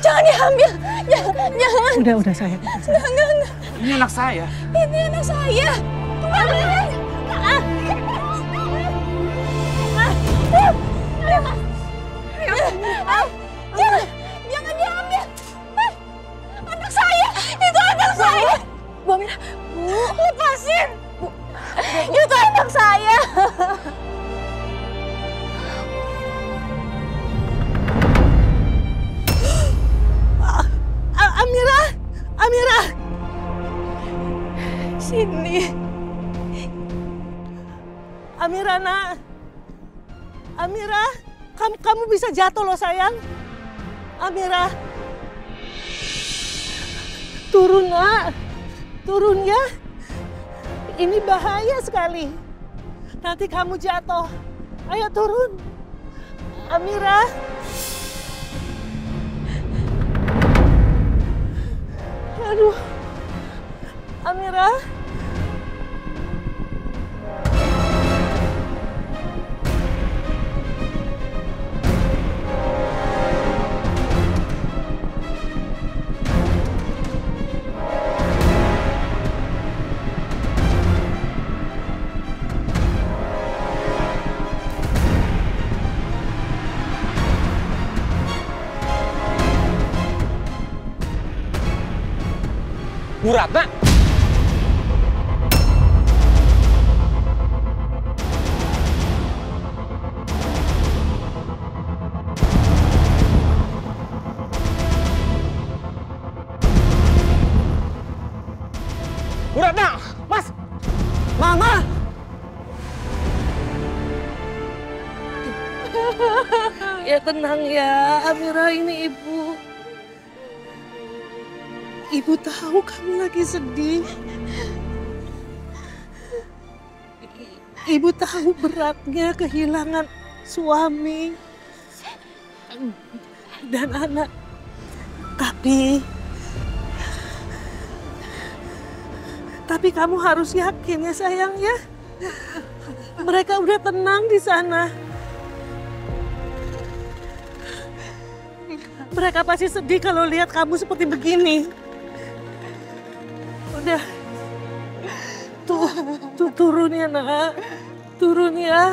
Jangan diambil. Jangan. Udah sayang. Enggak. Ini anak saya. Ini anak saya. Kembali. Jangan diambil. Anak saya. Itu anak saya. Bu Amira. Bu. Lepasin. Bu. Itu anak saya. Amira. Sini. Amira, nak. Amira, kamu bisa jatuh loh sayang. Amira. Turun, nak. Turun ya. Ini bahaya sekali. Nanti kamu jatuh. Ayo turun. Amira. Aduh. Amira. Bu Ratna. Bu Ratna, Mas. Mama. Ya tenang ya, Amira, ini ibu. Ibu tahu kamu lagi sedih. Ibu tahu beratnya kehilangan suami dan anak. Tapi kamu harus yakin ya sayang ya. Mereka udah tenang di sana. Mereka pasti sedih kalau lihat kamu seperti begini. Udah. Tuh turun ya, nak. Turun ya.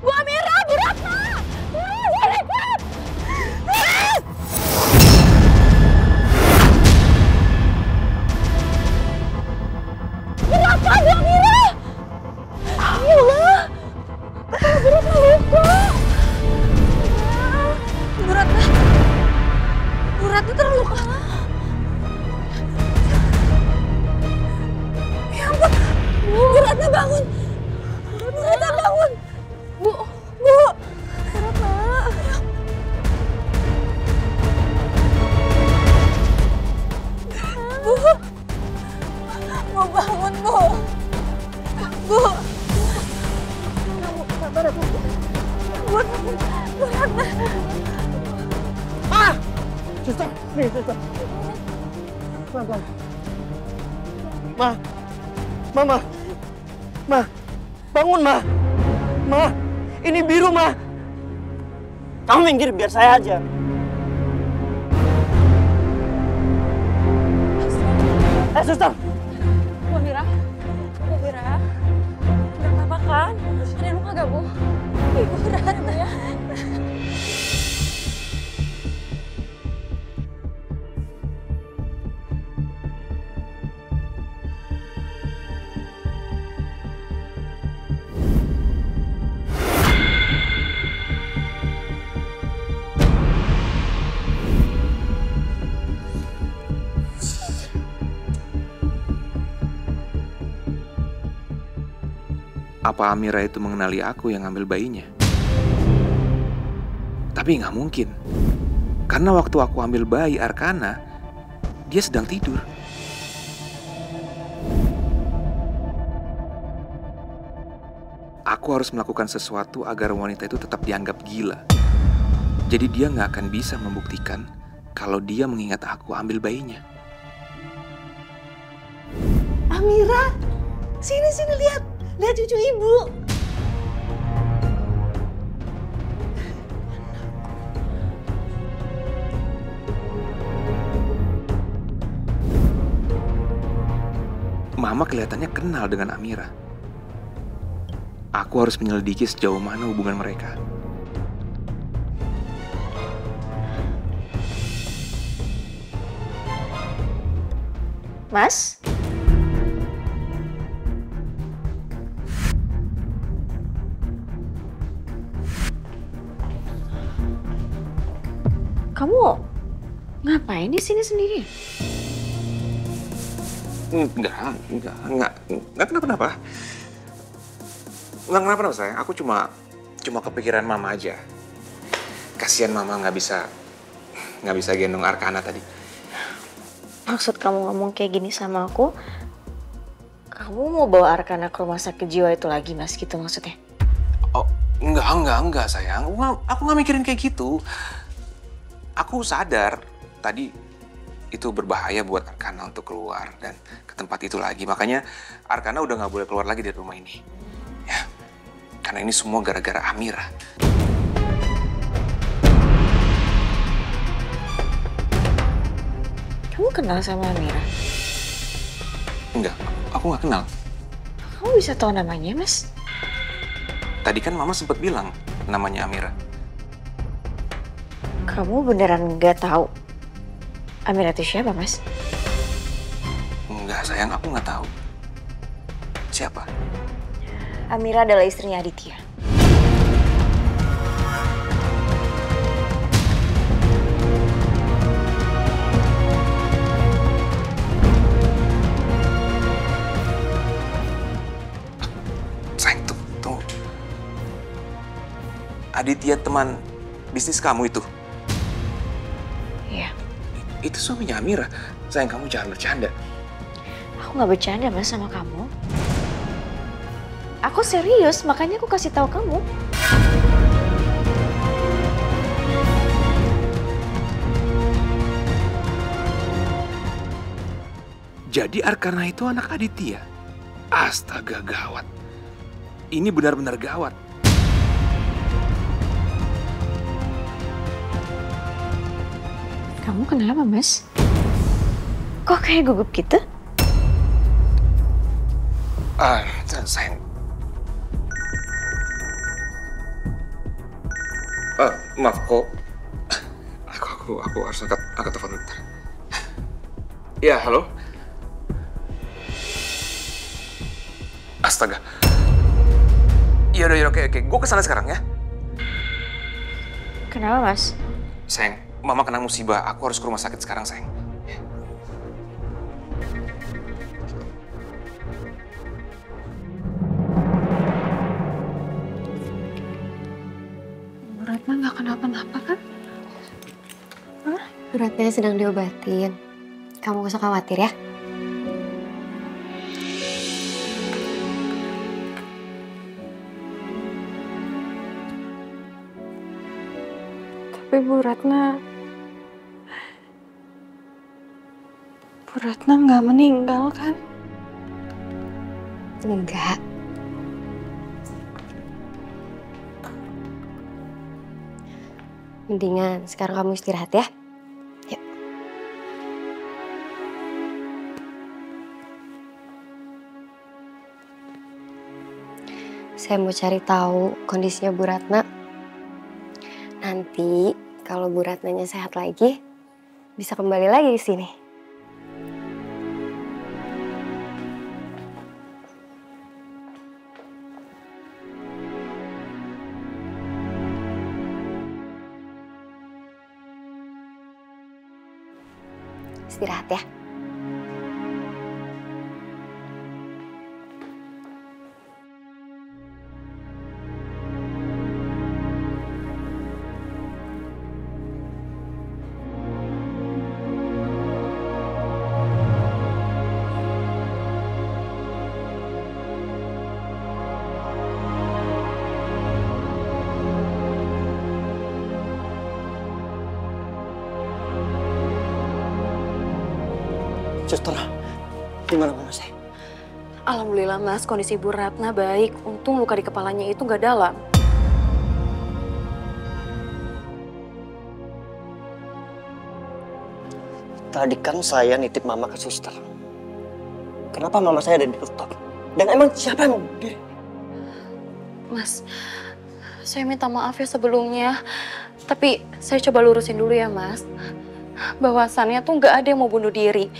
Bu Amira, Bu Ratna. Cepat. Kenapa, Bu Amira? Allah. Bu Ratna luka. Bu Ratna terluka. Ya ampun. Bu Ratna bangun. Bu Ratna bangun. Bu Ratna. Bu. Mau bangun, Bu. Bu. Kamu sabar ya, Bu. Bu Ratna. Suster, nih suster. Pelan-pelan. Ma, bangun Ma, ini biru Ma. Kamu minggir biar saya aja. Suster. Bu Amira. Udah apa kan? Ada luka gak, Bu? Ibu Ratna ya. Apa Amira itu mengenali aku yang ngambil bayinya? Tapi nggak mungkin. Karena waktu aku ambil bayi Arkana, dia sedang tidur. Aku harus melakukan sesuatu agar wanita itu tetap dianggap gila. Jadi dia nggak akan bisa membuktikan kalau dia mengingat aku ambil bayinya. Amira, sini lihat. Lihat cucu ibu. Mama kelihatannya kenal dengan Amira. Aku harus menyelidiki sejauh mana hubungan mereka. Mas? Kamu ngapain di sini sendiri? Enggak kenapa-napa. Enggak kenapa-napa sayang, aku cuma kepikiran Mama aja. Kasihan Mama nggak bisa gendong Arkana tadi. Maksud kamu ngomong kayak gini sama aku, kamu mau bawa Arkana ke rumah sakit jiwa itu lagi, Mas, gitu maksudnya? Oh, enggak sayang. Aku nggak mikirin kayak gitu. Aku sadar tadi itu berbahaya buat Arkana untuk keluar dan ke tempat itu lagi. Makanya Arkana udah nggak boleh keluar lagi dari rumah ini. Ya, karena ini semua gara-gara Amira. Kamu kenal sama Amira? Enggak, aku nggak kenal. Kamu bisa tahu namanya, Mas? Tadi kan Mama sempat bilang namanya Amira. Kamu beneran nggak tahu Amira itu siapa, Mas? Enggak sayang, aku nggak tahu. Siapa? Amira adalah istrinya Aditya. Sayang, tunggu. Aditya teman bisnis kamu itu? Iya. Itu suaminya Amira. Sayang, kamu jangan bercanda. Aku nggak bercanda, Mas, sama kamu. Aku serius, makanya aku kasih tahu kamu. Jadi Arkana itu anak Aditya? Astaga, gawat. Ini benar-benar gawat. Kamu kenapa, Mas? Kok kayak gugup gitu? Sayang. Maaf kok. Aku harus angkat telepon bentar. Ya, halo. Astaga. Yaudah, oke. Gue kesana sekarang ya. Kenapa, Mas? Sayang, Mama kena musibah. Aku harus ke rumah sakit sekarang, sayang. Ratna nggak kenapa-napa kan? Ratna sedang diobatin. Kamu gak usah khawatir ya. Tapi Bu Ratna nggak meninggal kan? Enggak. Mendingan sekarang kamu istirahat ya. Yuk. Saya mau cari tahu kondisinya Bu Ratna. Nanti kalau Bu Ratnanya sehat lagi, bisa kembali lagi ke sini. Istirahat ya. Suster, gimana mama saya? Alhamdulillah Mas, kondisi Ibu Ratna baik. Untung luka di kepalanya itu nggak dalam. Tadi kan saya nitip mama ke suster. Kenapa mama saya ada di rooftop? Dan emang siapa yang mau bunuh diri? Mas, saya minta maaf ya sebelumnya. Tapi saya coba lurusin dulu ya Mas. Bahwasannya tuh nggak ada yang mau bunuh diri.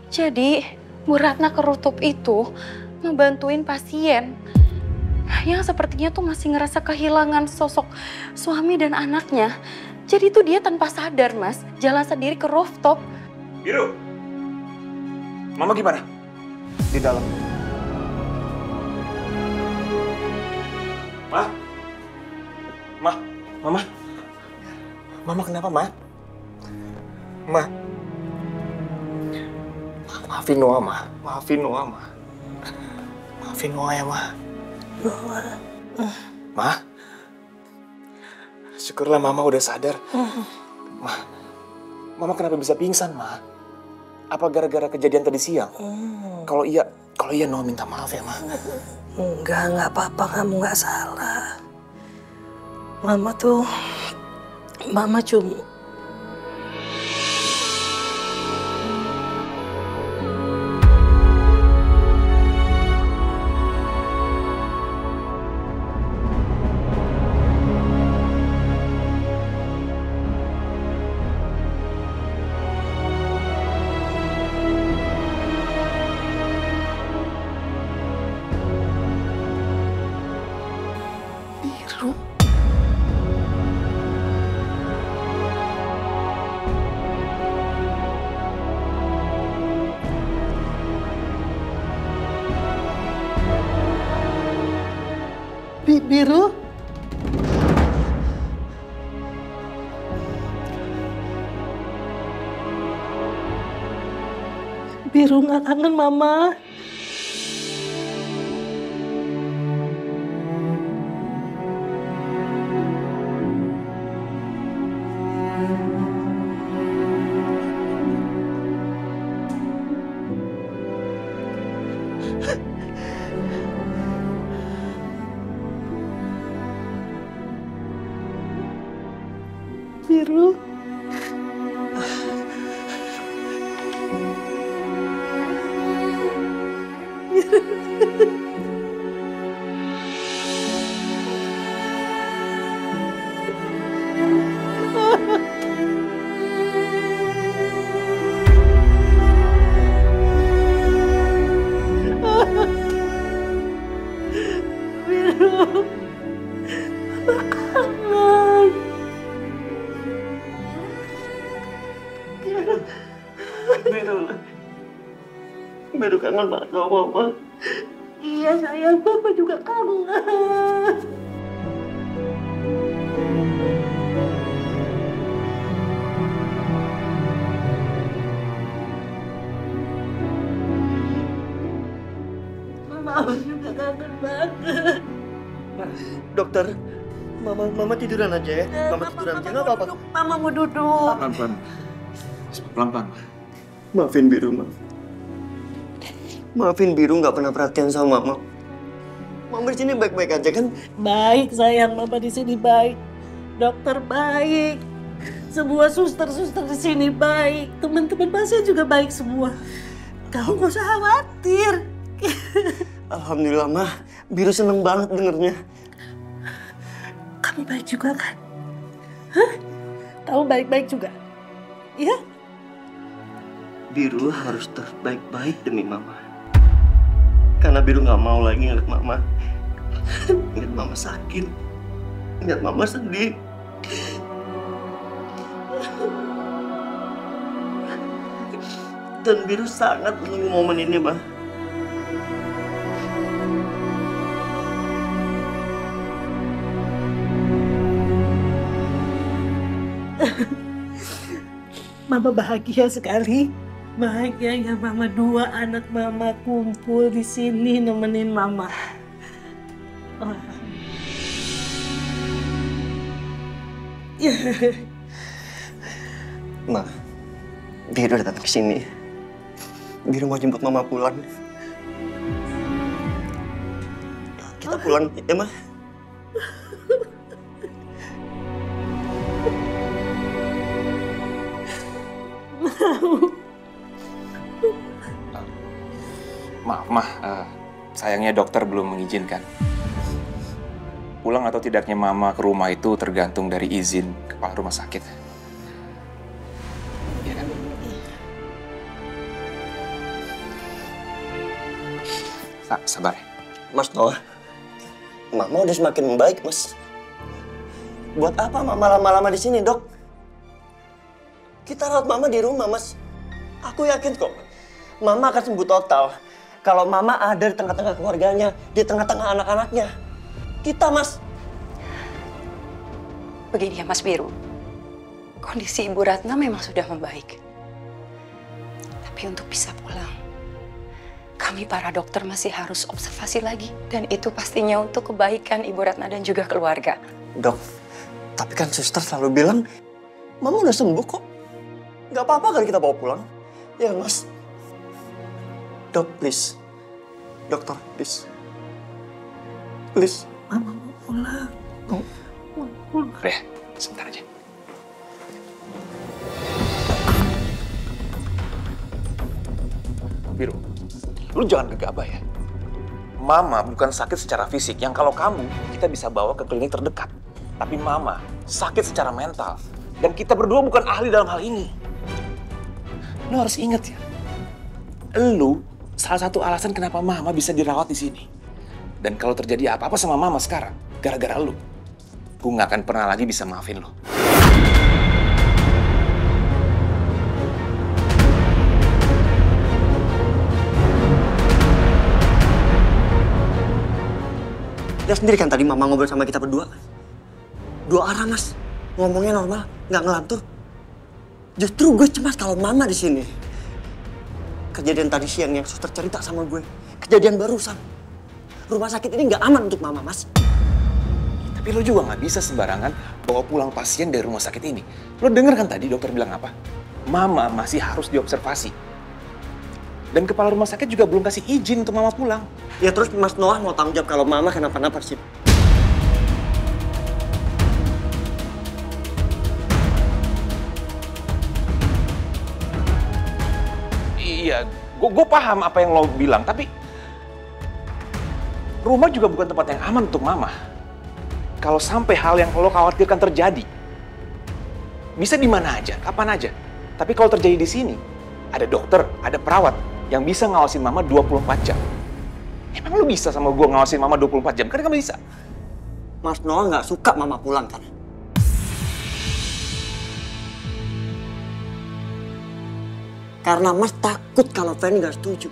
Jadi Bu Ratna ke rooftop itu ngebantuin pasien yang sepertinya tuh masih ngerasa kehilangan sosok suami dan anaknya. Jadi tuh dia tanpa sadar Mas, jalan sendiri ke rooftop. Biru, Mama gimana? Di dalam. Mama kenapa, Ma? Maafin Noah, Ma. Maafin Noah, Ma. Maafin Noah ya, Ma. Ma? Syukurlah Mama udah sadar. Mama kenapa bisa pingsan, Ma? Apa gara-gara kejadian tadi siang? Kalau iya Noah minta maaf ya, Ma. Enggak apa-apa, kamu nggak salah. Mama cuma... Biru. Biru. Biru nggak kangen Mama. Biru. Biru. Biru kangen banget sama Mama. Iya sayang, Papa juga kangen. Mama juga kangen banget. Dokter, Mama tiduran aja ya. Mama tiduran aja, nggak apa-apa. Mama mau duduk. Pelan-pelan. Maafin Biru, Ma. Maafin Biru nggak pernah perhatian sama Mama. Mama di sini baik-baik aja kan? Baik sayang, Mama di sini baik. Dokter baik. Semua suster-suster di sini baik. Teman-teman pasien juga baik semua. Kamu nggak usah khawatir. Alhamdulillah, Ma. Biru seneng banget dengernya. Kamu baik juga kan? Hah? Kamu baik-baik juga? Ya? Biru harus terbaik-baik demi Mama. Karena Biru nggak mau lagi ngeliat Mama. Ngeliat Mama sakit. Ngeliat Mama sedih. Dan Biru sangat menunggu momen ini, Ma. Mama bahagia sekali. Bahagianya Mama, dua anak Mama kumpul di sini nemenin Mama. Oh. Ma, Biru datang ke sini. Biru mau jemput Mama pulang. Kita pulang ya, Ma. Maaf, Mah. Sayangnya dokter belum mengizinkan. Pulang atau tidaknya Mama ke rumah itu tergantung dari izin kepala rumah sakit. Iya kan? Sabar ya. Mas Noah, Mama udah semakin membaik, Mas. Buat apa Mama lama-lama di sini, Dok? Kita rawat Mama di rumah, Mas. Aku yakin kok, Mama akan sembuh total. Kalau Mama ada di tengah-tengah keluarganya, di tengah-tengah anak-anaknya. Kita, Mas. Begini ya, Mas Biru. Kondisi Ibu Ratna memang sudah membaik. Tapi untuk bisa pulang, kami para dokter masih harus observasi lagi. Dan itu pastinya untuk kebaikan Ibu Ratna dan juga keluarga. Dok, tapi kan suster selalu bilang, Mama udah sembuh kok. Gak apa-apa kan kita bawa pulang. Ya, Mas. Dok, please. Dokter, please. Please. Mama mau pulang. Udah, sebentar aja. Biru, lu jangan gegabah ya. Mama bukan sakit secara fisik yang kalau kamu, kita bisa bawa ke klinik terdekat. Tapi Mama sakit secara mental. Dan kita berdua bukan ahli dalam hal ini. Lu harus ingat ya, lu salah satu alasan kenapa Mama bisa dirawat di sini. Dan kalau terjadi apa-apa sama Mama sekarang, gara-gara lu, gue gak akan pernah lagi bisa maafin lu. Lihat sendiri kan tadi Mama ngobrol sama kita berdua. Dua arah, Mas. Ngomongnya normal, nggak ngelantur. Justru gue cemas kalau Mama di sini. Kejadian tadi siang yang suster cerita sama gue. Kejadian barusan. Rumah sakit ini nggak aman untuk Mama, Mas. Tapi lo juga nggak bisa sembarangan bawa pulang pasien dari rumah sakit ini. Lo denger kan tadi dokter bilang apa? Mama masih harus diobservasi. Dan kepala rumah sakit juga belum kasih izin untuk Mama pulang. Ya terus Mas Noah mau tanggung jawab kalau Mama kenapa-napa sih? Iya, gue paham apa yang lo bilang, tapi rumah juga bukan tempat yang aman untuk Mama. Kalau sampai hal yang lo khawatirkan terjadi, bisa di mana aja, kapan aja. Tapi kalau terjadi di sini, ada dokter, ada perawat yang bisa ngawasin Mama 24 jam. Emang lo bisa sama gue ngawasin Mama 24 jam? Kan kamu bisa. Mas Noah nggak suka Mama pulang kan? Karena Mas takut kalau Fanny nggak setuju.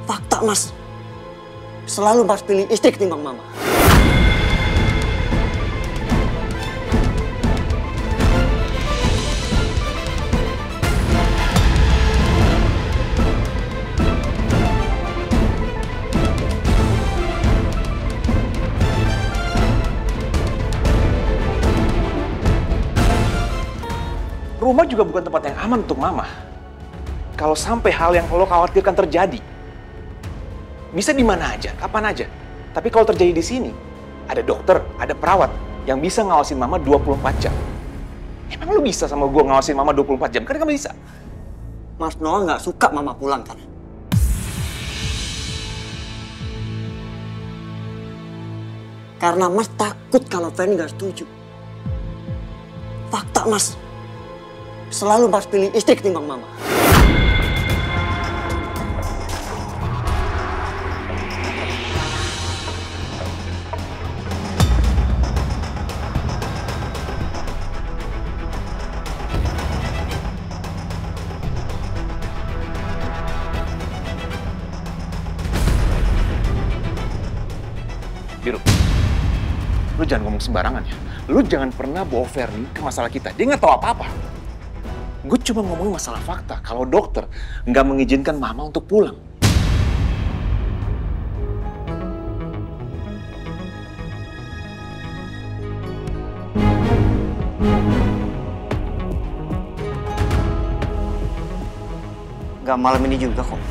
Fakta, Mas. Selalu Mas pilih istri ketimbang Mama. Rumah juga bukan tempat yang aman untuk Mama. Kalau sampai hal yang lo khawatirkan terjadi, bisa di mana aja, kapan aja. Tapi kalau terjadi di sini, ada dokter, ada perawat yang bisa ngawasin Mama 24 jam. Emang lo bisa sama gue ngawasin Mama 24 jam? Kan kamu bisa. Mas Noah nggak suka Mama pulang kan? Karena Mas takut kalau Fanny nggak setuju. Fakta, Mas. Selalu Mas pilih istri ketimbang Mama. Biru, lu jangan ngomong sembarangan ya. Lu jangan pernah bawa Fernie ke masalah kita. Dia nggak tahu apa-apa. Gue cuma ngomongin masalah fakta. Kalau dokter nggak mengizinkan Mama untuk pulang. Gak malam ini juga kok.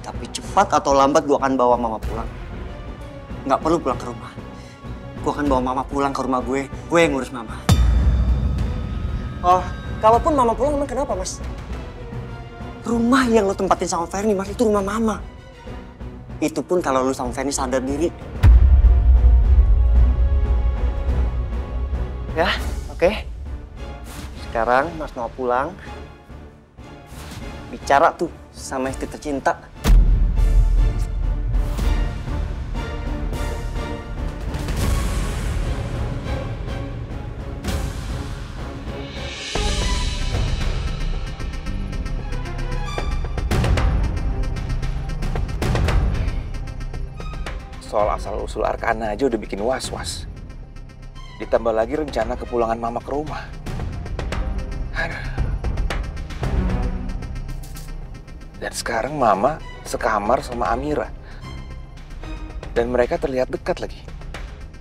Tapi cepat. cepat atau lambat gue akan bawa mama pulang. Nggak perlu pulang ke rumah. Gue akan bawa mama pulang ke rumah gue. Gue yang ngurus mama. Oh, kalaupun mama pulang emang kenapa, Mas? Rumah yang lo tempatin sama Ferni, Mas, itu rumah mama. Itu pun kalau lo sama Ferni sadar diri. Ya, oke. Sekarang Mas mau pulang. Bicara tuh sama istri tercinta. Soal asal-usul Arkana aja udah bikin was-was. Ditambah lagi rencana kepulangan mama ke rumah. Aduh. Dan sekarang mama sekamar sama Amira. Dan mereka terlihat dekat lagi.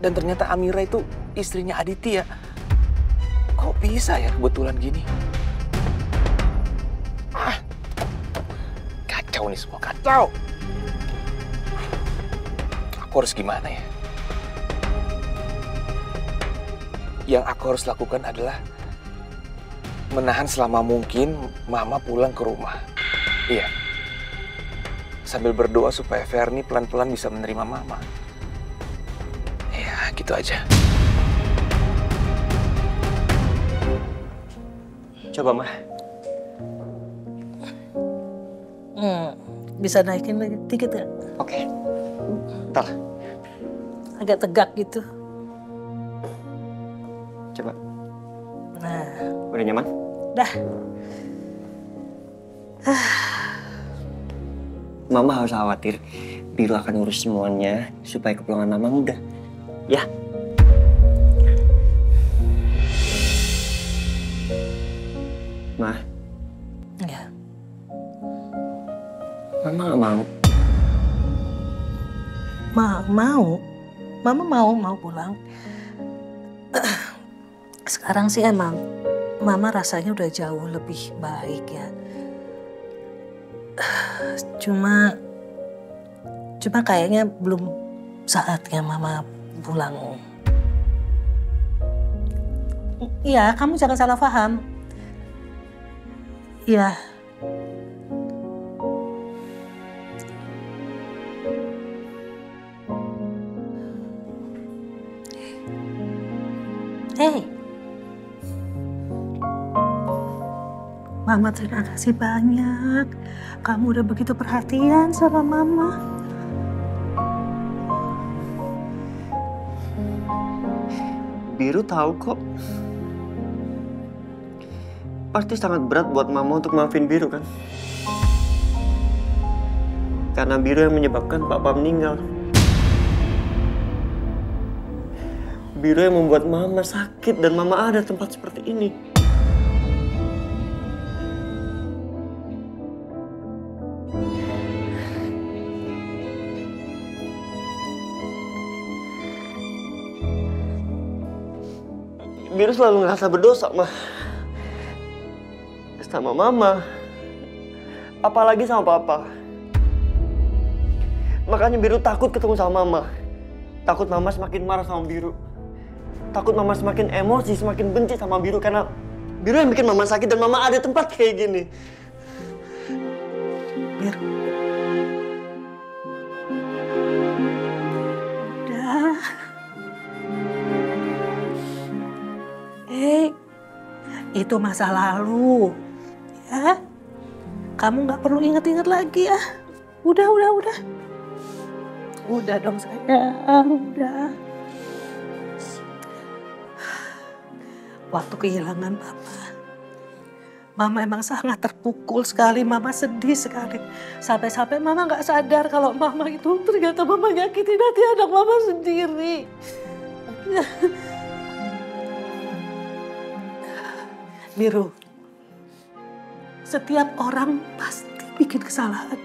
Dan ternyata Amira itu istrinya Aditya. Kok bisa ya kebetulan gini? Ah, kacau nih semua, kacau. Aku harus gimana ya? Yang aku harus lakukan adalah menahan selama mungkin mama pulang ke rumah. Iya. Sambil berdoa supaya Ferni pelan-pelan bisa menerima mama. Ya, gitu aja. Coba, Ma. Bisa naikin lagi dikit nggak? Oke. Ntar. Agak tegak gitu. Coba. Nah, Udah nyaman? dah. Mama harus khawatir. Biru akan urus semuanya supaya kepulangan Mama mudah. Ya? Ma, Ya. Mama gak mau. Mau. Mama mau pulang. Sekarang sih emang Mama rasanya udah jauh lebih baik ya. Cuma kayaknya belum saatnya Mama pulang. Iya, kamu jangan salah paham. Iya. Hei. Mama terima kasih banyak. Kamu udah begitu perhatian sama Mama. Biru tahu kok. Pasti sangat berat buat Mama untuk maafin Biru kan? Karena Biru yang menyebabkan Papa meninggal. Biru yang membuat Mama sakit dan Mama ada tempat seperti ini. Biru selalu ngerasa berdosa, Ma. Sama Mama. Apalagi sama Papa. Makanya Biru takut ketemu sama Mama. Takut Mama semakin marah sama Biru. Takut Mama semakin emosi, semakin benci sama Biru. Karena Biru yang bikin Mama sakit dan Mama ada tempat kayak gini. Biru. Udah. Itu masa lalu. Ya. Kamu nggak perlu inget-inget lagi ya. Udah. Udah dong sayang, udah. Waktu kehilangan Papa, Mama emang sangat terpukul sekali, Mama sedih sekali. Sampai-sampai Mama nggak sadar kalau Mama itu ternyata Mama nyakitin hati anak Mama sendiri. Biru, setiap orang pasti bikin kesalahan.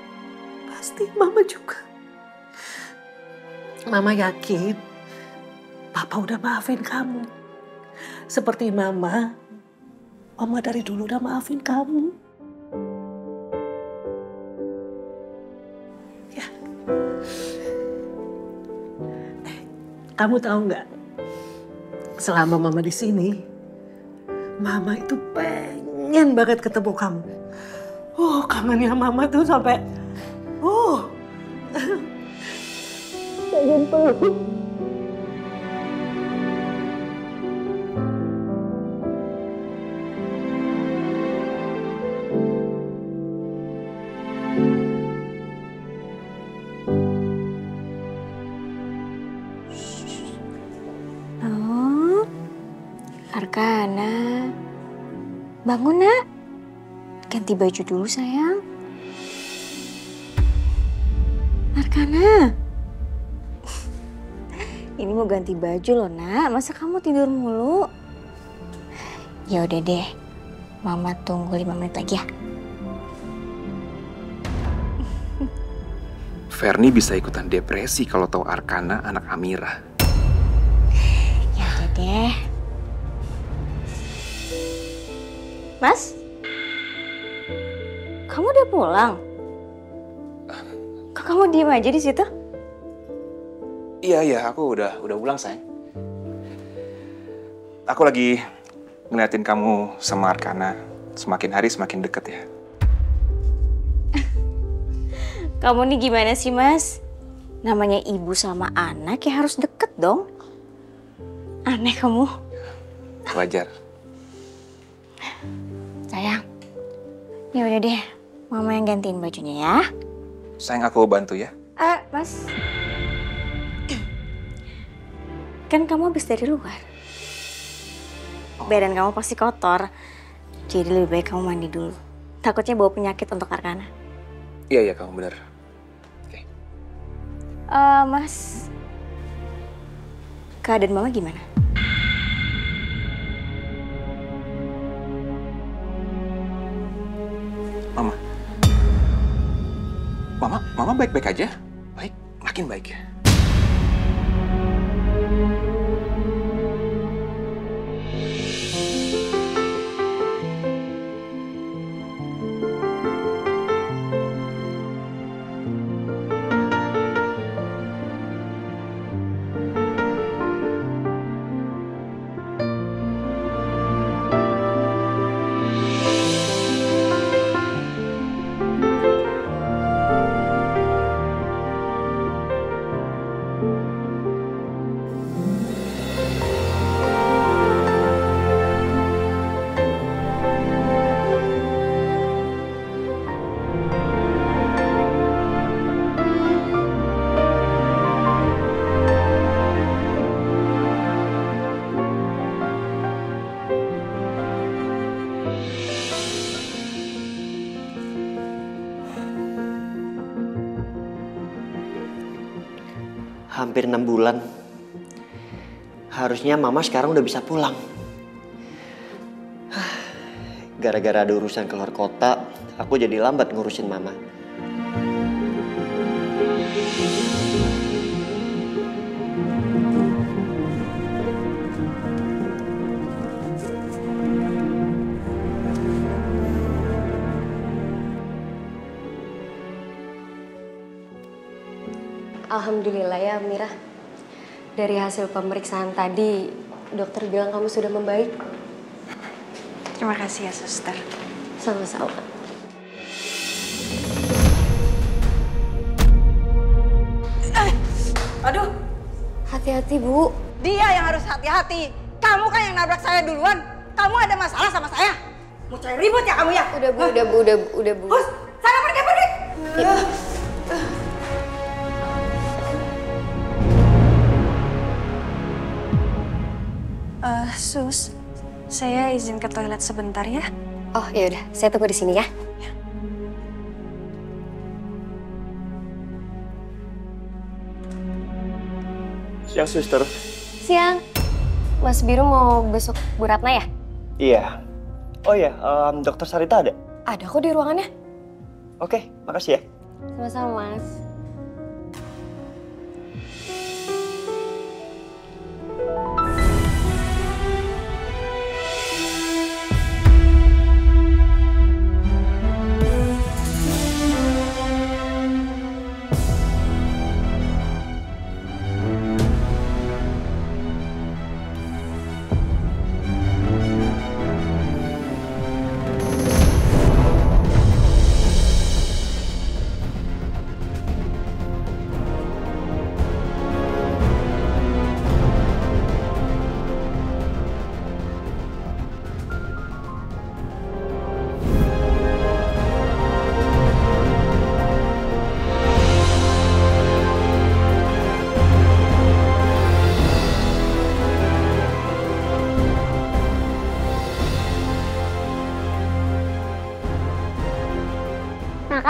Pasti Mama juga. Mama yakin Papa udah maafin kamu. Seperti Mama dari dulu udah maafin kamu. Ya. Kamu tahu nggak? Selama Mama di sini, Mama itu pengen banget ketemu kamu. Kangennya Mama tuh sampai, pengen peluk. Arkana, bangun nak. Ganti baju dulu sayang. Arkana. Ini mau ganti baju loh nak, masa kamu tidur mulu? Ya udah deh, Mama tunggu 5 menit lagi ya. Ferni bisa ikutan depresi kalau tahu Arkana anak Amirah. Ya udah deh. Mas? Kamu udah pulang? Kok kamu diem aja di situ? Iya, aku udah pulang, sayang. Aku lagi ngeliatin kamu sama Arkana. Semakin hari semakin deket ya. Kamu nih gimana sih, Mas? Namanya ibu sama anak ya harus deket dong. Aneh kamu. Wajar. Sayang, ya udah deh. Mama yang gantiin bajunya ya. Sayang, aku bantu ya. Mas. Kan kamu habis dari luar. Badan kamu pasti kotor. Jadi lebih baik kamu mandi dulu. Takutnya bawa penyakit untuk Arkana. Iya, kamu bener. Oke. Mas. Keadaan Mama gimana? Mama baik-baik aja? Baik, makin baik ya. Hampir 6 bulan. Harusnya Mama sekarang udah bisa pulang. Gara-gara ada urusan keluar kota, aku jadi lambat ngurusin Mama. Alhamdulillah ya Amirah. Dari hasil pemeriksaan tadi, dokter bilang kamu sudah membaik. Terima kasih ya, Suster. Sama-sama. Aduh, Hati-hati, Bu. dia yang harus hati-hati. Kamu kan yang nabrak saya duluan. Kamu ada masalah sama saya? Mau cari ribut ya kamu ya? Udah, Bu. Udah, Bu. Hus, sana pergi. Sus, saya izin ke toilet sebentar ya. Oh, ya udah. Saya tunggu di sini ya. Siang, Suster. Siang. Mas Biru mau besok Bu Ratna ya? Iya. Oh iya, Dokter Sarita ada? Ada kok di ruangannya. Oke, makasih ya. Sama-sama, Mas.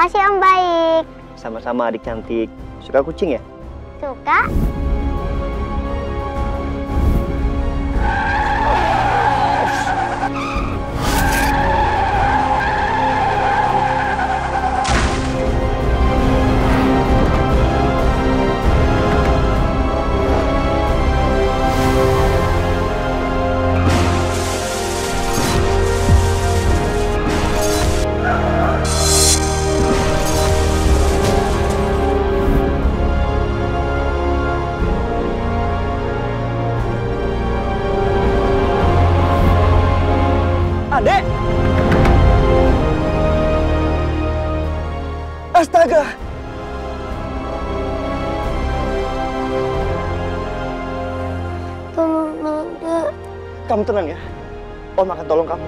Makasih Om Baik. Sama-sama adik cantik. Suka kucing ya? Suka? Adek! Astaga! Tolong Dek. Kamu tenang ya. Om akan tolong kamu.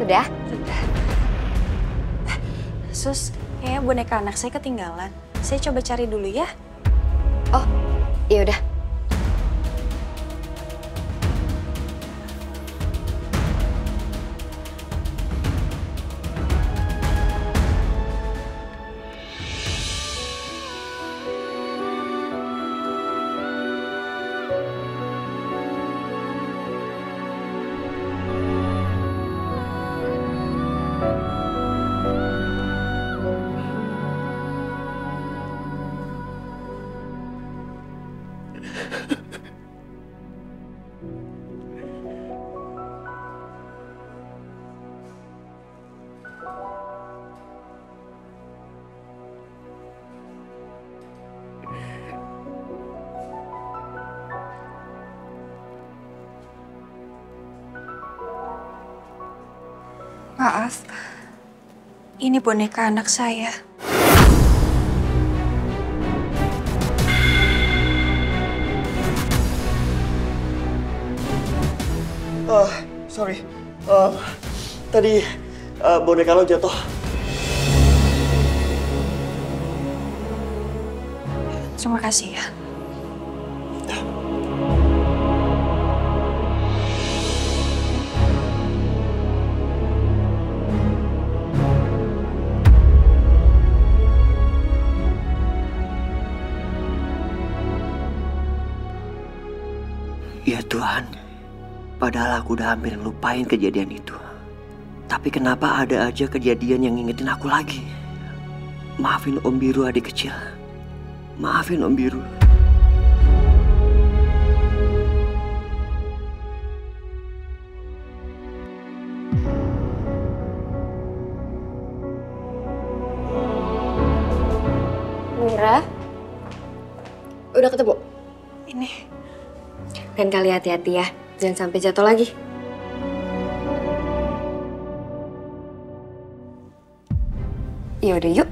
Udah? Sus, kayaknya boneka anak saya ketinggalan. Saya coba cari dulu ya. Oh, iya udah. Maaf, ini boneka anak saya. Sorry. Tadi boneka lo jatuh. Terima kasih ya. Ya Tuhan, padahal aku udah hampir lupain kejadian itu. Tapi kenapa ada aja kejadian yang ngingetin aku lagi? Maafin Om Biru adik kecil. Maafin Om Biru. Mira, udah ketemu? Ini. Dan kali hati-hati ya, jangan sampai jatuh lagi. Ya udah yuk.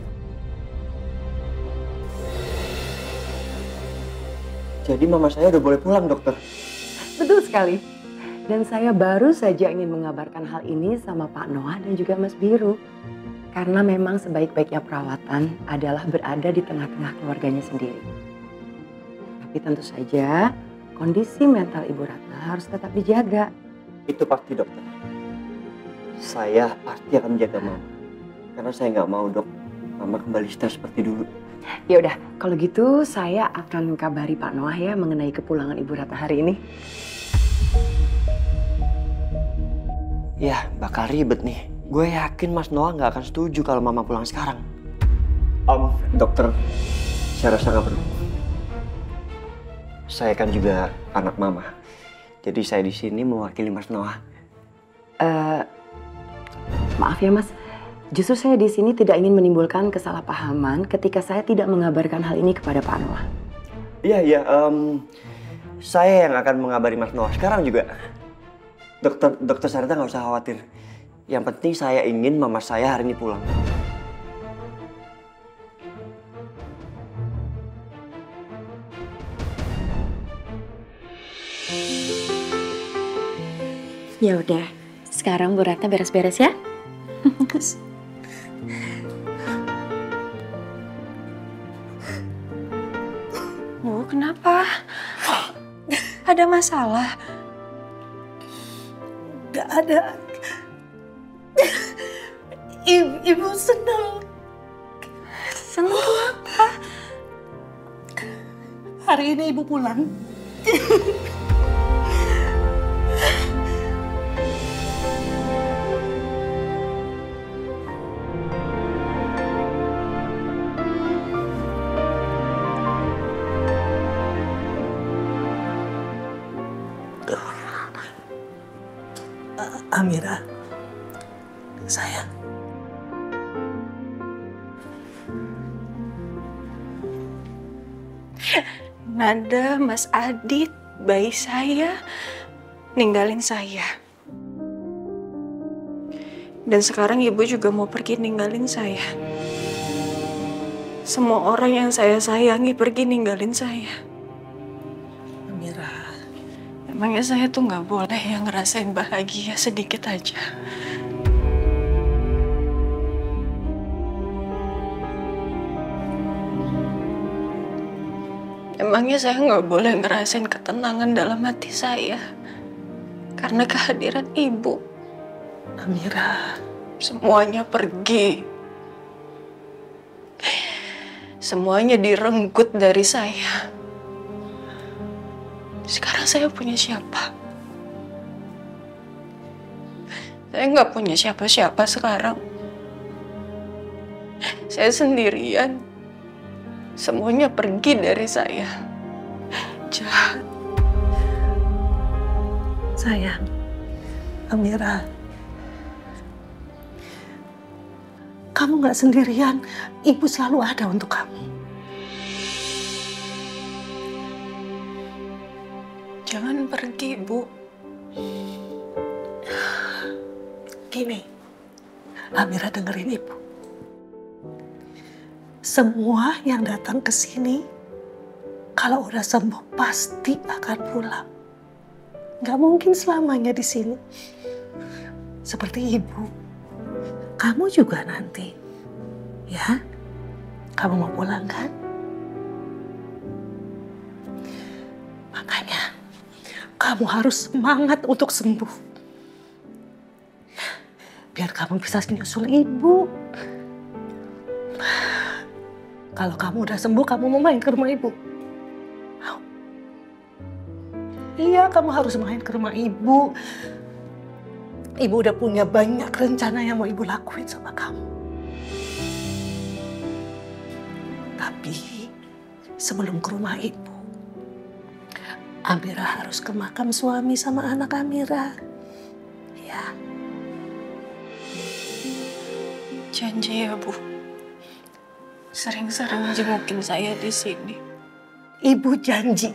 Jadi mama saya udah boleh pulang, dokter? Betul sekali. Dan saya baru saja ingin mengabarkan hal ini sama Pak Noah dan juga Mas Biru. Karena memang sebaik-baiknya perawatan adalah berada di tengah-tengah keluarganya sendiri. Tapi tentu saja kondisi mental Ibu Ratna harus tetap dijaga. Itu pasti, dokter. Saya pasti akan menjaga mama. Karena saya nggak mau, dok, mama kembali stres seperti dulu. Ya udah, kalau gitu saya akan kabari Pak Noah ya mengenai kepulangan Ibu Ratna hari ini. Ya, bakal ribet nih. Gue yakin Mas Noah nggak akan setuju kalau mama pulang sekarang. Dokter, saya rasa nggak perlu. Saya kan juga anak mama. Jadi saya di sini mewakili Mas Noah. Maaf ya Mas, Justru saya di sini tidak ingin menimbulkan kesalahpahaman ketika saya tidak mengabarkan hal ini kepada Pak Noah. Iya, saya yang akan mengabari Mas Noah sekarang juga. Dokter Sarita nggak usah khawatir. Yang penting saya ingin mama saya hari ini pulang. Ya udah, sekarang Bu Ratna beres-beres ya. Bu, kenapa? Ada masalah? Gak ada. Ibu senang. Senang kenapa? Hari ini ibu pulang. Amira, sayang. Nada, Mas Adit, bayi saya, ninggalin saya. Dan sekarang ibu juga mau pergi ninggalin saya. Semua orang yang saya sayangi pergi ninggalin saya. Amira, Emangnya saya tuh nggak boleh yang ngerasain bahagia sedikit aja? Emangnya saya nggak boleh ngerasain ketenangan dalam hati saya karena kehadiran ibu? Amira. Semuanya pergi. Semuanya direnggut dari saya. Sekarang saya punya siapa? Saya nggak punya siapa-siapa sekarang. Saya sendirian. Semuanya pergi dari saya. Jahat. Sayang, Amira. Kamu nggak sendirian. Ibu selalu ada untuk kamu. Jangan pergi, Bu. Gini, Amira dengerin ibu. Semua yang datang ke sini, kalau udah sembuh pasti akan pulang. Gak mungkin selamanya di sini. Seperti ibu, kamu juga nanti, ya? Kamu mau pulang kan? Makanya, kamu harus semangat untuk sembuh. Biar kamu bisa nyusul ibu. Kalau kamu udah sembuh, kamu mau main ke rumah ibu. Mau? Iya, kamu harus main ke rumah ibu. Ibu udah punya banyak rencana yang mau ibu lakuin sama kamu. Tapi sebelum ke rumah ibu, Amira harus ke makam suami sama anak Amira. Ya. Janji ya, Bu. Sering-sering jengukin saya di sini. Ibu janji.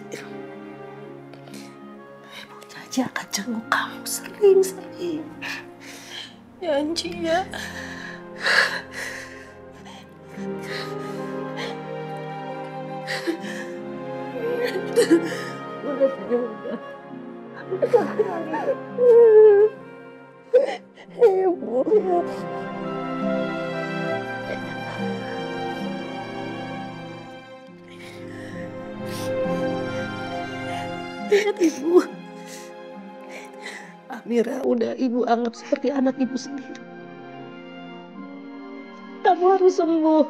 Ibu janji akan jenguk kamu sering-sering. Janji ya. Ibu. Lihat ibu. Amira udah ibu anggap seperti anak ibu sendiri. Kamu harus sembuh.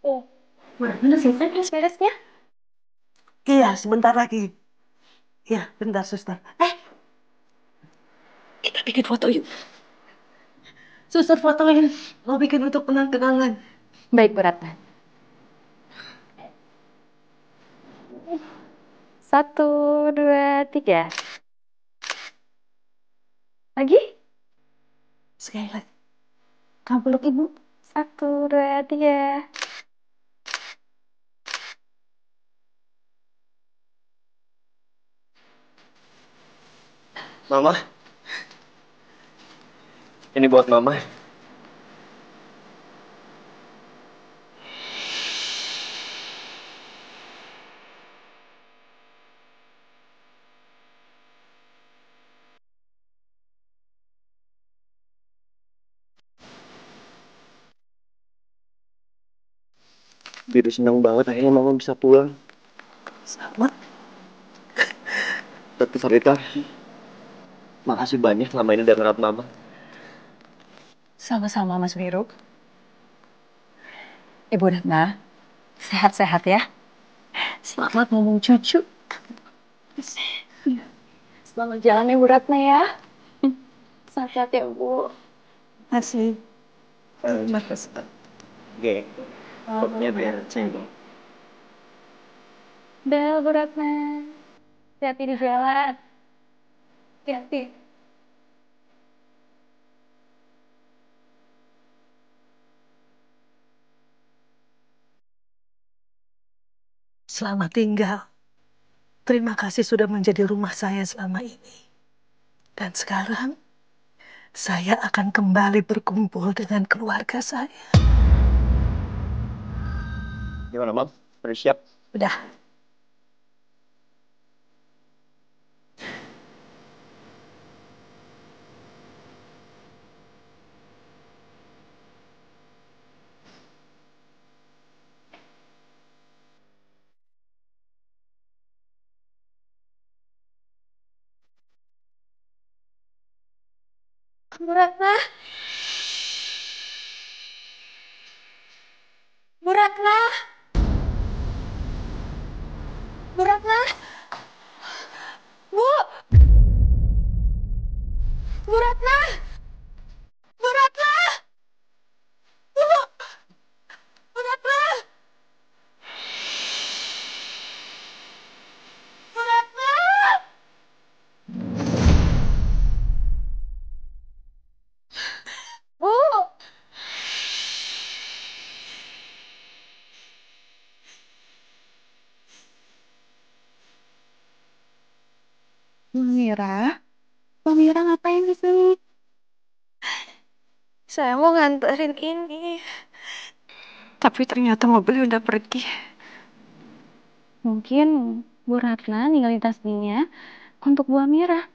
Oh, udah selesai beres-beresnya? Iya, sebentar lagi. Iya, bentar suster. Kita bikin foto yuk. Suster fotoin. Mau bikin untuk kenang-kenangan. Baik, Bu Ratna. 1, 2, 3. Lagi? Sekali lagi. Kamu peluk ibu. 1, 2, 3. Mama. Ini buat Mama. Biru senang banget akhirnya Mama bisa pulang. Sama. Tapi Rita, makasih banyak selama ini udah ngerawat Mama. Sama-sama Mas Biru. Ibu Ratna, sehat-sehat ya. Selamat ngomong cucu. Selamat jalan ya Bu Ratna ya. Sehat-sehat ya Bu. Masih. Makasih. Oke. Kopnya biar cendol. Bel Bu Ratna. Hati-hati di jalan. Hati-hati. Selamat tinggal. Terima kasih sudah menjadi rumah saya selama ini. Dan sekarang, saya akan kembali berkumpul dengan keluarga saya. Gimana, Mam? Udah siap? Udah. Bu Ratna. Bu Ratna. Bu Ratna. Bu. Bu Ratna. Bu Ratna. Bu. Bu Ratna. Bu Ratna. Bu. Mbak Mira ngapain di sini? Saya mau nganterin ini. Tapi ternyata mobilnya udah pergi. Mungkin Bu Ratna ninggalin tasnya untuk Bu Amira.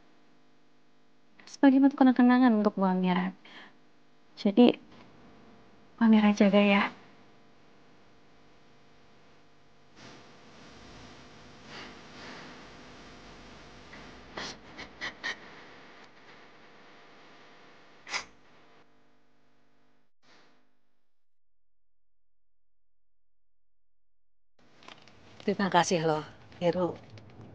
Sebagai bentuk kenang-kenangan untuk Bu Amira. Jadi, Bu Amira jaga ya. Terima kasih loh, Heru.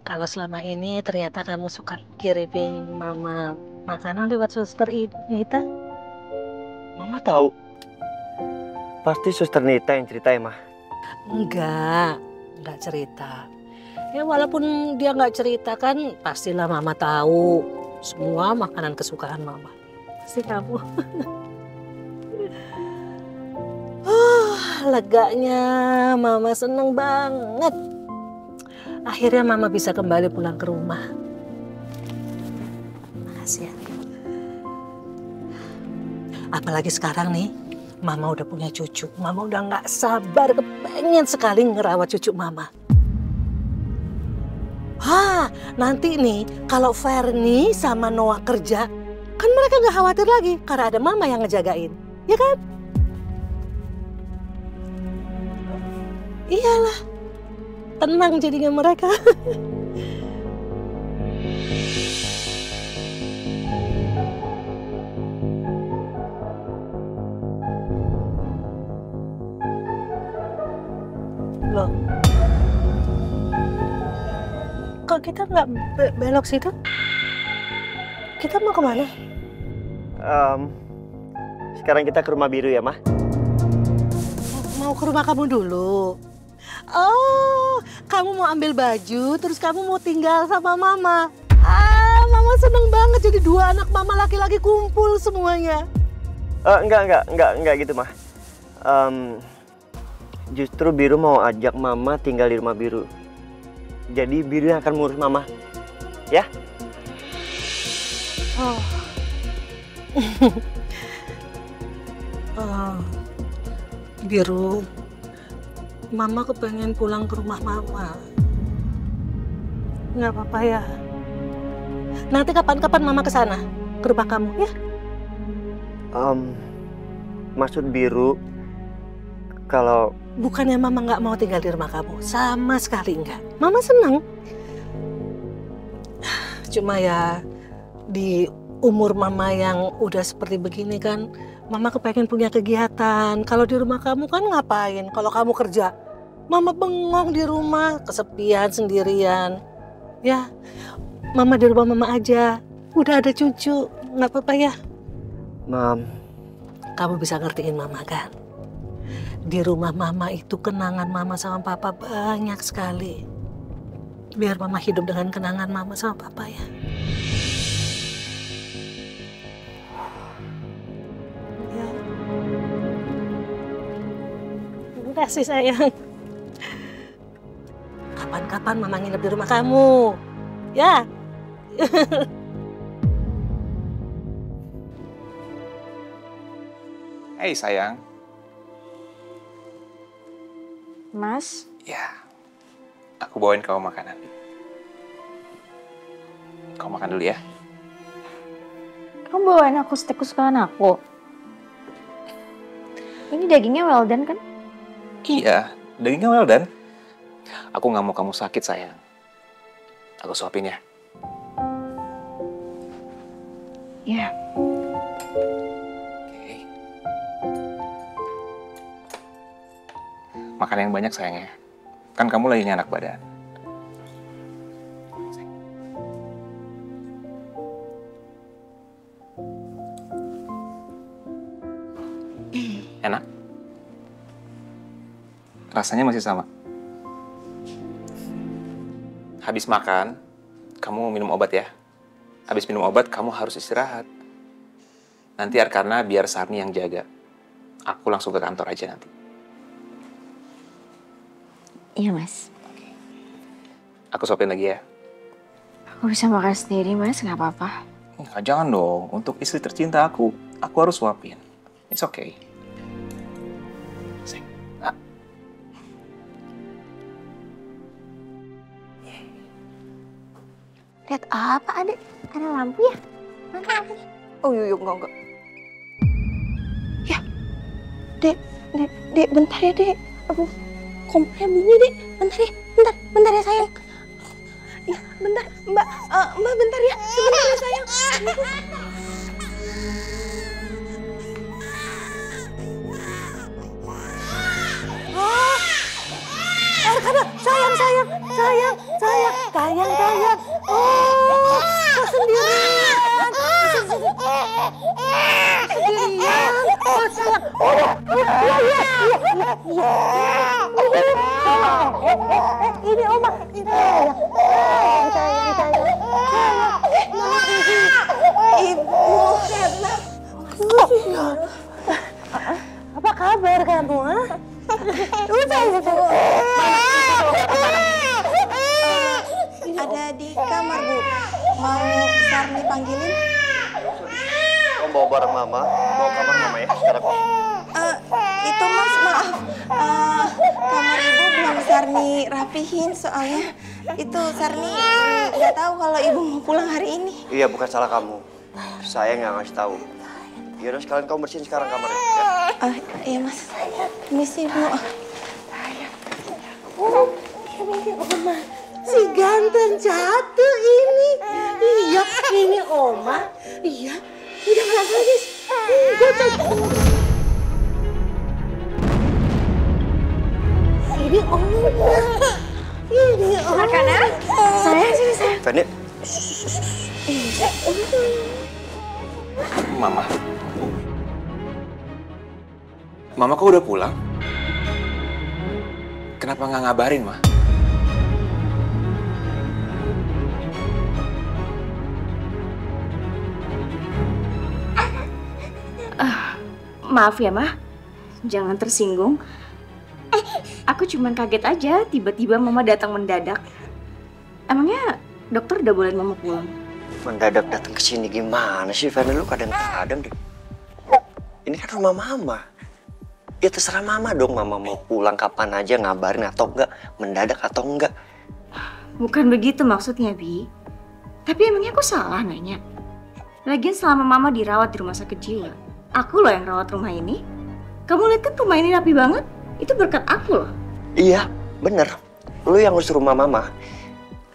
Kalau selama ini ternyata kamu suka kirimin Mama makanan lewat suster Nita. Mama tahu. Pasti Suster Nita yang cerita ya, Ma? Enggak cerita. Ya walaupun dia nggak cerita kan, pastilah Mama tahu semua makanan kesukaan Mama. Pasti kamu. Leganya Mama seneng banget. Akhirnya Mama bisa kembali pulang ke rumah. Makasih ya. Apalagi sekarang nih, Mama udah punya cucu. Mama udah nggak sabar, kepengen sekali ngerawat cucu Mama. Nanti nih kalau Fernie sama Noah kerja, kan mereka nggak khawatir lagi karena ada Mama yang ngejagain, ya kan? Iyalah, tenang jadinya mereka. Loh, kok kita nggak belok situ? Kita mau kemana? Sekarang kita ke rumah biru ya, Ma? Mau ke rumah kamu dulu. Oh, kamu mau ambil baju, terus kamu mau tinggal sama Mama. Mama seneng banget jadi 2 anak Mama laki-laki kumpul semuanya. Enggak gitu, Mah. Justru Biru mau ajak Mama tinggal di rumah Biru. Jadi Biru yang akan mengurus Mama. Ya? Oh. Biru, Mama kepengen pulang ke rumah Mama. Nggak apa-apa ya. Nanti kapan-kapan Mama ke sana, ke rumah kamu ya? Maksud Biru, kalau... Bukannya Mama nggak mau tinggal di rumah kamu, sama sekali nggak. Mama senang. Cuma ya, di umur Mama yang udah seperti begini kan, Mama kepengen punya kegiatan. Kalau di rumah kamu kan ngapain? Kalau kamu kerja, Mama bengong di rumah, kesepian sendirian. Ya, Mama di rumah Mama aja. Udah ada cucu, nggak apa-apa ya? Mam, kamu bisa ngertiin Mama kan? Di rumah Mama itu kenangan Mama sama Papa banyak sekali. Biar Mama hidup dengan kenangan Mama sama Papa ya. Ya. Terima kasih sayang. Kapan-kapan Mama nginep di rumah kamu. Ya. Hei sayang. Mas, Ya, aku bawain kamu makanan. Kamu makan dulu ya. kamu bawain aku steak kesukaan aku. Ini dagingnya well done kan? Iya, dagingnya well done. Aku nggak mau kamu sakit sayang. Aku suapin ya. Iya. Oke. Makan yang banyak sayang ya. Kan kamu lagi nggak enak badan. Enak? Rasanya masih sama? Habis makan, kamu minum obat ya. Habis minum obat, kamu harus istirahat. Nanti Arkana biar Sarni yang jaga. Aku langsung ke kantor aja nanti. Iya, Mas. Aku suapin lagi ya. Aku bisa makan sendiri, Mas. Nggak apa-apa. Jangan dong, untuk istri tercinta aku harus suapin. It's okay. Lihat apa, Adek? Ada lampu ya? Mana lampunya? Oh iya, enggak. Ya, Dek, bentar ya, Dek. Aduh, kompornya bunyi, Dek. Bentar ya, sayang. Ya, bentar, Mbak, bentar ya. Sebentar ya, sayang. Arkana, sayang. Oh, kok sendirian? Sendirian? Oh, sayang. Ini Oma. Sayang. Ibu, Apa kabar kamu, ha? ada di kamar, Bu. Mau Sarni panggilin? Om bawa barang Mama, bawa kamar Mama ya sekarang. Itu Mas, maaf. Kamar Ibu belum Sarni rapihin soalnya. Itu Sarni nggak tahu kalau Ibu mau pulang hari ini. Iya, bukan salah kamu. Saya nggak ngasih tahu. Yaudah sekalian kamu bersihin sekarang kamarnya. Ya. Iya Mas. Misi Bu. Oma, si ganteng jatuh ini. Iya, ini Oma. Iya, udah nggak nangis. Ini Oma. Arkana, sayang sini, sayang. Feni, Mama kok udah pulang? Kenapa nggak ngabarin, Ma? Maaf ya, Mah. Jangan tersinggung. Aku cuman kaget aja tiba-tiba Mama datang mendadak. Emangnya dokter udah bolehin Mama pulang? Mendadak datang ke sini gimana sih, Fani? Lu kadang-kadang deh. Ini kan rumah Mama. Ya terserah Mama dong, Mama mau pulang kapan aja, ngabarin atau enggak, mendadak atau enggak. Bukan begitu maksudnya, Bi. Tapi emangnya aku salah nanya? Lagian selama Mama dirawat di rumah sakit jiwa, aku loh yang rawat rumah ini. Kamu lihat kan rumah ini rapi banget? Itu berkat aku loh. Iya, bener. Lu yang ngurus rumah Mama.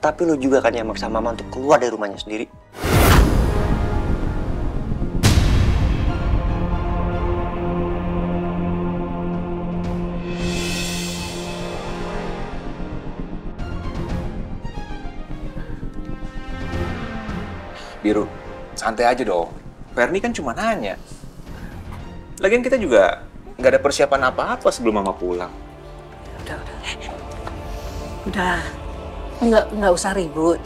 Tapi lu juga kan yang maksa Mama untuk keluar dari rumahnya sendiri. Biru, santai aja dong. Ferni kan cuma nanya. Lagian kita juga nggak ada persiapan apa-apa sebelum Mama pulang. Udah. Nggak usah ribut.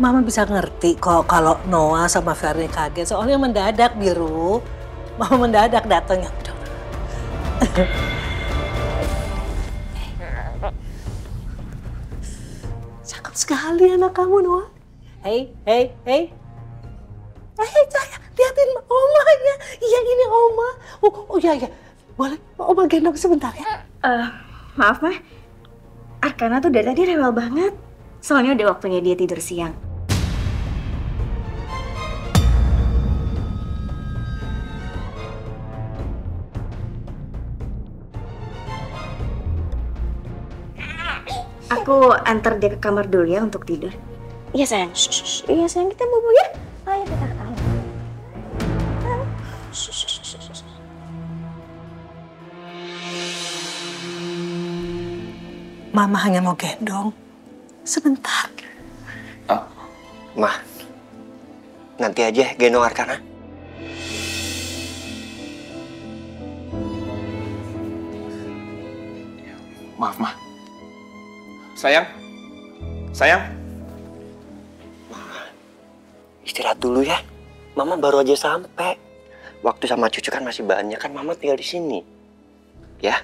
Mama bisa ngerti kok kalau Noah sama Ferni kaget. Soalnya mendadak, Biru. Mama mendadak datangnya. Cakep sekali anak kamu, Noah. Hei. Sayang, liatin omanya. Iya, ini oma. Oh iya. Boleh oma gendong sebentar ya? Maaf, Mah. Arkana tuh dari tadi rewel banget. Soalnya udah waktunya dia tidur siang. Aku antar dia ke kamar dulu ya untuk tidur. Iya sayang. Iya sayang, kita bobo ya. Ayo kita ke kamar. Mama hanya mau gendong. Sebentar. Mah, nanti aja gendong Arkana. Maaf, Ma. Sayang. Istirahat dulu ya. Mama baru aja sampai. Waktu sama cucu kan masih banyak, kan Mama tinggal di sini. Ya.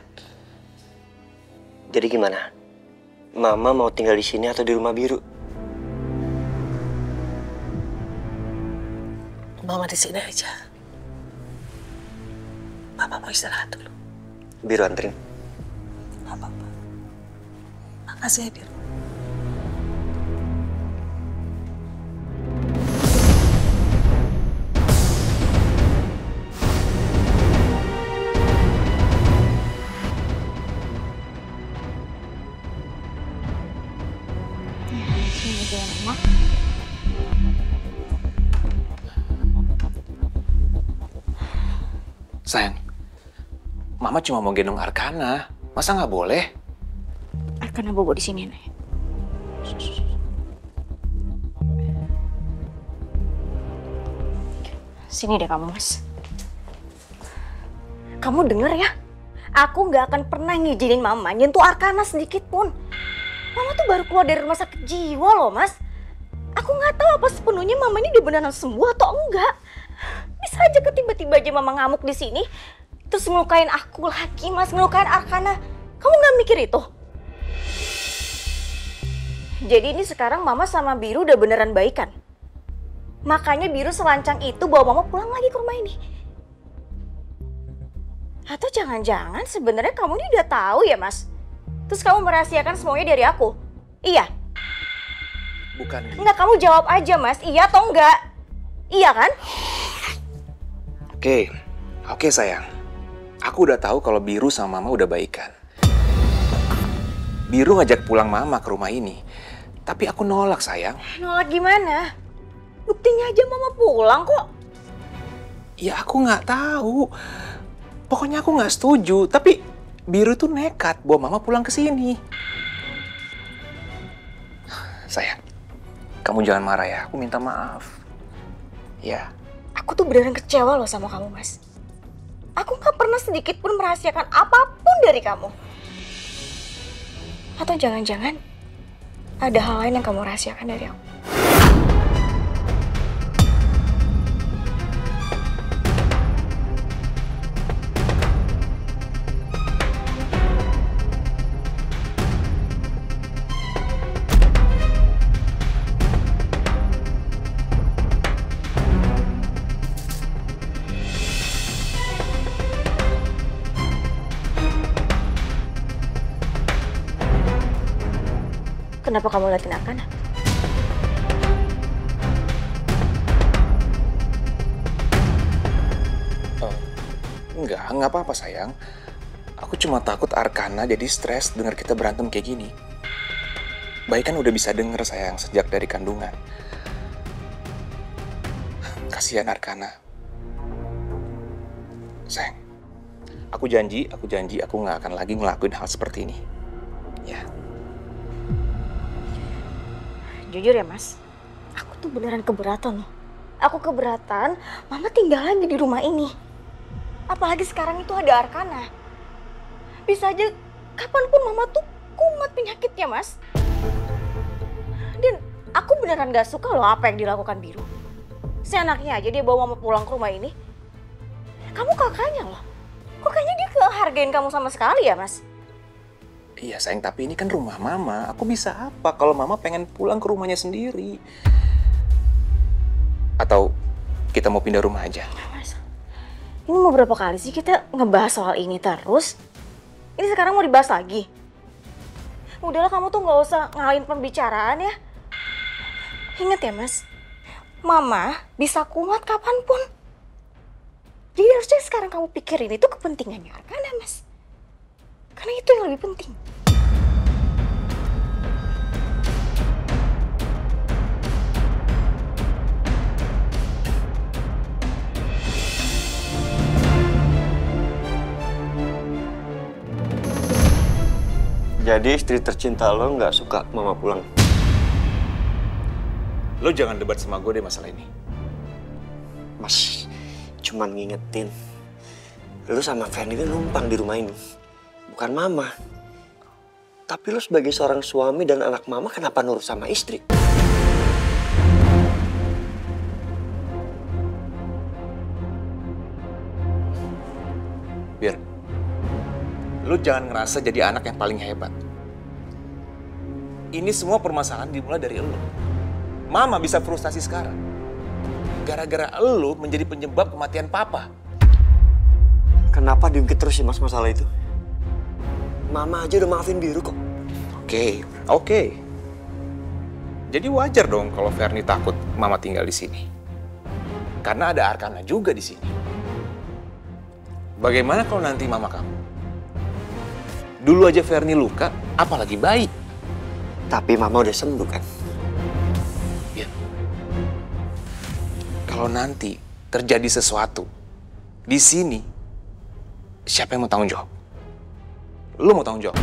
Jadi gimana? Mama mau tinggal di sini atau di rumah Biru? Mama di sini aja. Papa mau istirahat dulu. Biru anterin. Gak apa-apa. Makasih ya, Biru. Sayang, Mama cuma mau gendong Arkana. Masa nggak boleh? Arkana bobo di sini, Nek. Sini deh kamu, Mas. Kamu denger ya? Aku nggak akan pernah ngizinin Mama nyentuh Arkana sedikit pun. Mama tuh baru keluar dari rumah sakit jiwa loh, Mas. Aku nggak tahu apa sepenuhnya Mama ini udah beneran sembuh atau enggak. Bisa aja tiba-tiba aja Mama ngamuk di sini, terus ngelukain aku lagi, Mas, ngelukain Arkana. Kamu nggak mikir itu? Jadi ini sekarang Mama sama Biru udah beneran baikan. Makanya Biru selancang itu bawa Mama pulang lagi ke rumah ini. Atau jangan-jangan sebenarnya kamu ini udah tahu ya, Mas? Terus kamu merahasiakan semuanya dari aku? Iya? Bukan. Enggak, kamu jawab aja, Mas. Iya atau enggak? Iya kan? Oke sayang. Aku udah tahu kalau Biru sama Mama udah baikan. Biru ngajak pulang Mama ke rumah ini. Tapi aku nolak, sayang. Nolak gimana? Buktinya aja Mama pulang kok. Ya aku nggak tahu. Pokoknya aku nggak setuju. Tapi Biru tuh nekat bawa Mama pulang ke sini. Sayang, kamu jangan marah ya. Aku minta maaf. Ya. Aku tuh beneran kecewa loh sama kamu, Mas. Aku gak pernah sedikit pun merahasiakan apapun dari kamu. Atau jangan-jangan ada hal lain yang kamu rahasiakan dari aku? Kenapa kamu liatin Arkana? Enggak apa-apa sayang. Aku cuma takut Arkana jadi stres dengar kita berantem kayak gini. Baik kan udah bisa denger sayang sejak dari kandungan. Kasihan Arkana. Sayang, aku janji aku nggak akan lagi ngelakuin hal seperti ini. Ya. Jujur ya mas, aku tuh beneran keberatan loh. Aku keberatan mama tinggal lagi di rumah ini. Apalagi sekarang itu ada Arkana. Bisa aja kapanpun mama tuh kumat penyakitnya mas. Dan aku beneran gak suka loh apa yang dilakukan Biru. Seenaknya aja dia bawa mama pulang ke rumah ini. Kamu kakaknya loh. Kok kayaknya dia gak hargain kamu sama sekali ya mas? Iya sayang, tapi ini kan rumah mama. Aku bisa apa kalau mama pengen pulang ke rumahnya sendiri? Atau kita mau pindah rumah aja? Mas, ini mau berapa kali sih kita ngebahas soal ini terus? Ini sekarang mau dibahas lagi? Udahlah kamu tuh gak usah ngalahin pembicaraan ya. Ingat ya mas, mama bisa kumat kapanpun. Jadi harusnya sekarang kamu pikirin itu kepentingannya Arkana mas. Karena itu yang lebih penting. Jadi istri tercinta lo nggak suka mama pulang? Lo jangan debat sama gue deh masalah ini. Mas, cuman ngingetin. Lo sama Fernie numpang di rumah ini. Bukan mama. Tapi lo sebagai seorang suami dan anak mama kenapa nurut sama istri? Bir, lo jangan ngerasa jadi anak yang paling hebat. Ini semua permasalahan dimulai dari lo. Mama bisa frustasi sekarang. Gara-gara lo menjadi penyebab kematian papa. Kenapa diungkit terus sih mas masalah itu? Mama aja udah maafin Biru kok. Oke. Jadi wajar dong kalau Fernie takut mama tinggal di sini. Karena ada Arkana juga di sini. Bagaimana kalau nanti mama kamu? Dulu aja Fernie luka, apalagi bayi. Tapi mama udah sembuh kan? Ya. Kalau nanti terjadi sesuatu di sini, siapa yang mau tanggung jawab? Lu mau tanggung jawab?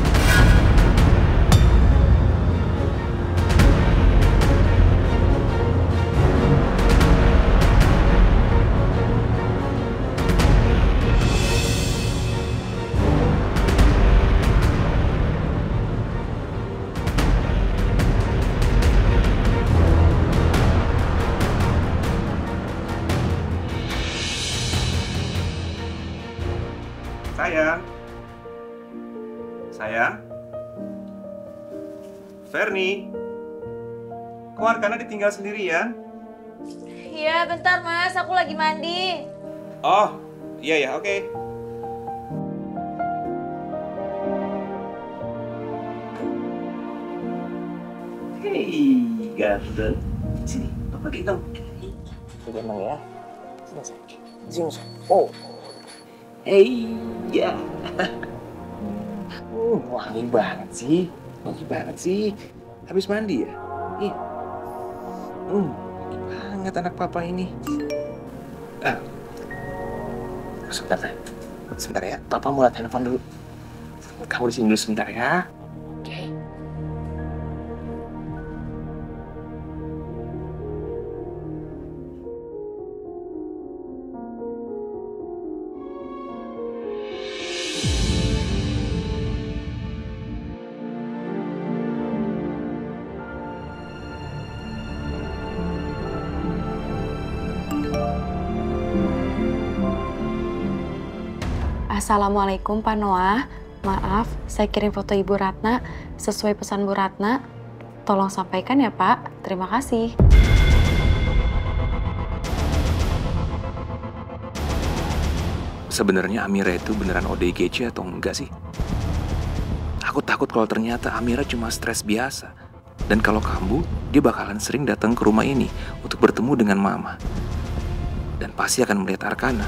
Sayang? Fernie? Kok Arkana ditinggal sendirian? Iya bentar mas, aku lagi mandi. Oh, iya, oke. Hei, Garden. Sini, Papa gendong. Gendong ya. Sini, sayang. Oh. Hei, ya. Wangi banget sih. Habis mandi ya? Iya. Wangi banget anak papa ini. Sebentar ya. Papa mau lihat handphone dulu. Kamu di sini dulu sebentar ya. Oke. Assalamualaikum Pak Noah. Maaf, saya kirim foto Ibu Ratna sesuai pesan Bu Ratna. Tolong sampaikan ya Pak. Terima kasih. Sebenarnya Amira itu beneran ODGJ atau enggak sih? Aku takut kalau ternyata Amira cuma stres biasa. Dan kalau kambuh, dia bakalan sering datang ke rumah ini untuk bertemu dengan Mama. Dan pasti akan melihat Arkana.